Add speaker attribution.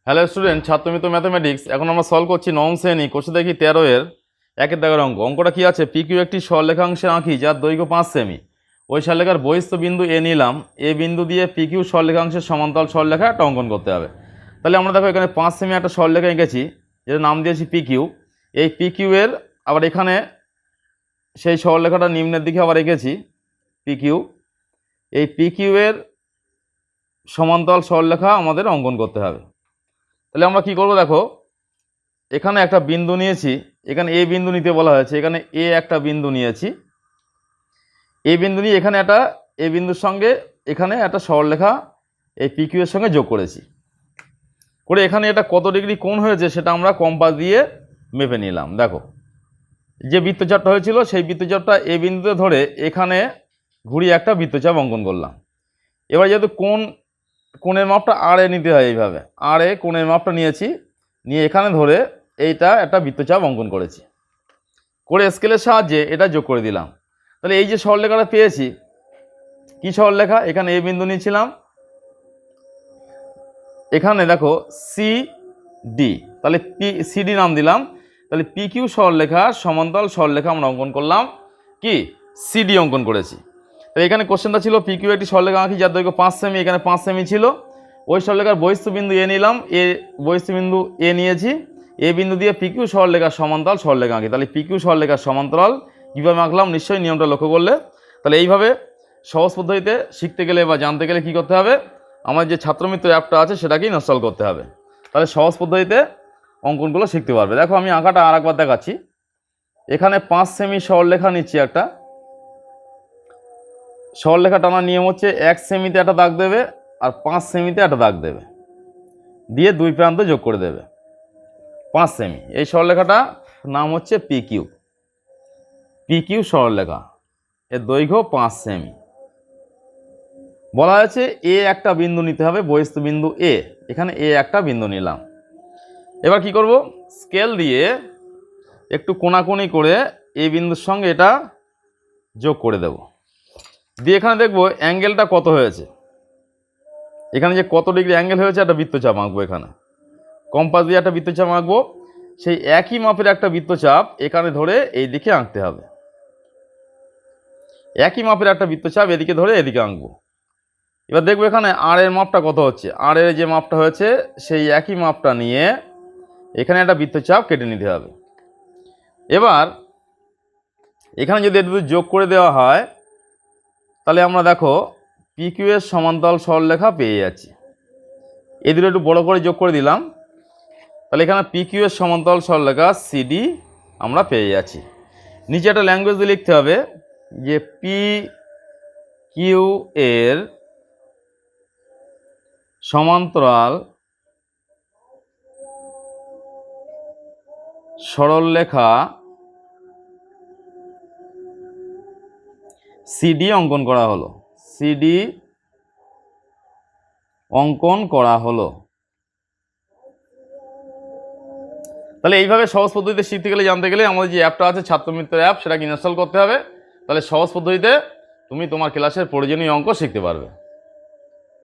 Speaker 1: Hello student, ছাত্রমিত্র mathematics. এখন আমরা solve করছি নবম শ্রেণী কোষে দেখি 13 এর একের দাগের অঙ্কটা কি আছে? পিকিউ একটি সরলরেখাংশে আঁকি যার দৈর্ঘ্য 5 সেমি। ওই সরলরেখার বহিস্থ বিন্দু এ নিলাম, এ বিন্দু দিয়ে পিকিউ সরলরেখাংশের সমান্তরাল সরলরেখা একটা অঙ্কন করতে হবে। তাহলে আমরা দেখো এখানে 5 সেমি একটা সরলরেখা এঁকেছি, যেটা নাম দিয়েছি পিকিউ। এই পিকিউ এর আবার এখানে সেই সরলরেখাটা নিম্নের দিকে আবার এঁকেছি পিকিউ। এই পিকিউ এর সমান্তরাল সরলরেখা আমাদের অঙ্কন করতে হবে। তাহলে আমরা কি করব, দেখো এখানে একটা বিন্দু নিয়েছি, এখানে এ বিন্দু নিতে বলা হয়েছে, এখানে এ একটা বিন্দু নিয়েছি। এ বিন্দু নিয়ে এখানে একটা এ বিন্দুর সঙ্গে এখানে একটা সরলরেখা এই পিকিউ এর সঙ্গে যোগ করেছি, করে এখানে এটা কত ডিগ্রি কোণ হয়েছে সেটা আমরা কম্পাস দিয়ে মেপে নিলাম। দেখো যে বৃত্তচাপটা হয়েছিল সেই বৃত্তচাপটা এ বিন্দুতে ধরে এখানে ঘুরিয়ে একটা বৃত্তচাপ অঙ্কন করলাম। এবার যেহেতু কোণের মাপটা আর এ নিতে হয়, এইভাবে আর এ কোণের মাপটা নিয়েছি, নিয়ে এখানে ধরে এইটা একটা বৃত্তচাপ অঙ্কন করেছি, করে স্কেলের সাহায্যে এটা যোগ করে দিলাম। তাহলে এই যে সরলরেখাটা পেয়েছি, কি সরলরেখা? এখানে এ বিন্দু নিয়েছিলাম, এখানে দেখো সি ডি, তাহলে সিডি নাম দিলাম। তাহলে পিকিউ সরলরেখার সমান্তরাল সরলরেখা আমরা অঙ্কন করলাম, কি সিডি অঙ্কন করেছি। তাহলে এখানে কোশ্চেনটা ছিল পিকিউ একটি সরলরেখা আঁকি যার দৈর্ঘ্য 5 সেমি, এখানে 5 সেমি ছিল। ওই সরলরেখার বহিস্থ বিন্দু এ নিলাম, এ বহিস্থ বিন্দু এ নিয়েছি, এ বিন্দু দিয়ে পিকিউ সরলরেখার সমান্তরাল সরলরেখা আঁকি। তাহলে পিকিউ সরলরেখার সমান্তরাল কীভাবে আঁকলাম নিশ্চয়ই নিয়মটা লক্ষ্য করলে। তাহলে এইভাবে সহজ পদ্ধতিতে শিখতে গেলে বা জানতে গেলে কি করতে হবে, আমার যে ছাত্রমিত্র অ্যাপটা আছে সেটাকেই ইনস্টল করতে হবে, তাহলে সহজ পদ্ধতিতে অঙ্কনগুলো শিখতে পারবে। দেখো আমি আঁকাটা আর একবার দেখাচ্ছি। এখানে 5 সেমি সরলরেখা নিচ্ছি, একটা সরলরেখা টানার নিয়ম হচ্ছে 1 সেমিতে একটা দাগ দেবে আর 5 সেমিতে একটা দাগ দেবে, দিয়ে দুই প্রান্ত যোগ করে দেবে 5 সেমি। এই সরলরেখাটা নাম হচ্ছে পিকিউ। পিকিউ সরলরেখা, এর দৈর্ঘ্য 5 সেমি। বলা হয়েছে এ একটা বিন্দু নিতে হবে, বহিস্থ বিন্দু এ, এখানে এ একটা বিন্দু নিলাম। এবার কি করব, স্কেল দিয়ে একটু কোণাকুণি করে এই বিন্দুর সঙ্গে এটা যোগ করে দেব, দিয়ে এখানে দেখব অ্যাঙ্গেলটা কত হয়েছে। এখানে যে কত ডিগ্রি অ্যাঙ্গেল হয়েছে একটা বৃত্তচাপ আঁকবো, এখানে কম্পাস দিয়ে একটা বৃত্তচাপ আঁকবো। সেই একই মাপের একটা বৃত্তচাপ এখানে ধরে এই দিকে আঁকতে হবে, একই মাপের একটা বৃত্তচাপ এদিকে ধরে এদিকে আঁকবো। এবার দেখবো এখানে আর এর মাপটা কত হচ্ছে, আর এর যে মাপটা হয়েছে সেই একই মাপটা নিয়ে এখানে একটা বৃত্তচাপ কেটে নিতে হবে। এবার এখানে যদি একটু যোগ করে দেওয়া হয় তাহলে আমরা দেখো পিকিউ এর সমান্তরাল সরলরেখা পেয়ে যাচ্ছি। এই দুটো একটু বড় করে যোগ করে দিলাম, তাহলে এখানে পিকিউ এর সমান্তরাল সরলরেখা সিডি আমরা পেয়ে যাচ্ছি। নিচে একটা ল্যাঙ্গুয়েজ দিয়ে লিখতে হবে যে পি কিউ এর সমান্তরাল সরলরেখা সিডি অঙ্কন করা হলো, সিডি অঙ্কন করা হলো। তাহলে এইভাবে সহজ পদ্ধতিতে শিখতে গেলে জানতে গেলে আমাদের যে অ্যাপটা আছে ছাত্রমিত্র অ্যাপ, সেটাকে ইনস্টল করতে হবে। তাহলে সহজ পদ্ধতিতে তুমি তোমার ক্লাসের প্রয়োজনীয় অঙ্ক শিখতে পারবে।